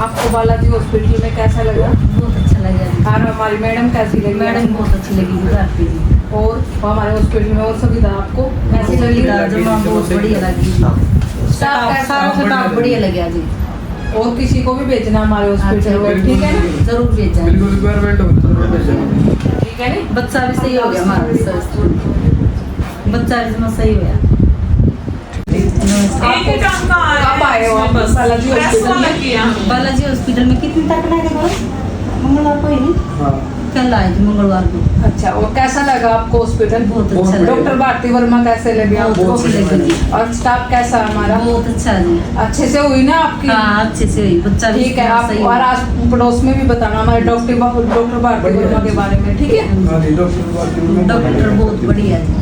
आपको बालाजी हॉस्पिटल में कैसा लगा? बहुत अच्छा लगा जी। और हमारी मैडम कैसी लगी? मैडम बहुत अच्छी लगी जी भारती जी। और हमारे हॉस्पिटल में और सुविधा आपको कैसी लगी? सुविधा जमा बहुत बढ़िया लगी। स्टाफ सारा कैसा? स्टाफ बढ़िया लगा जी। और किसी को भी भेजना हमारे हॉस्पिटल में, ठीक है ना? जरूर भेजा। बिल्कुल रिक्वायरमेंट हो तो जरूर भेजना। ठीक है ना? बच्चा भी सही हो गया हमारा, बच्चा भी सही हो गया। आपको कब आए हो आप बालाजी हॉस्पिटल में? बालाजी हॉस्पिटल में कितनी तक लगे मंगलवार को ही नहीं, हाँ कल आए थे मंगलवार को। अच्छा, और कैसा लगा आपको हॉस्पिटल? बहुत अच्छा लगा। डॉक्टर भारती वर्मा कैसे लगे आपको? बहुत अच्छी लगी। और स्टाफ कैसा हमारा? बहुत अच्छा जी। अच्छे से हुई ना आपकी? हाँ अच्छे से हुई, बच्चा भी ठीक है। आप सही और आज पड़ोस में भी बताना हमारे डॉक्टर भारती वर्मा के बारे में, ठीक है? हाँ जी, डॉक्टर डॉक्टर बहुत बढ़िया जी।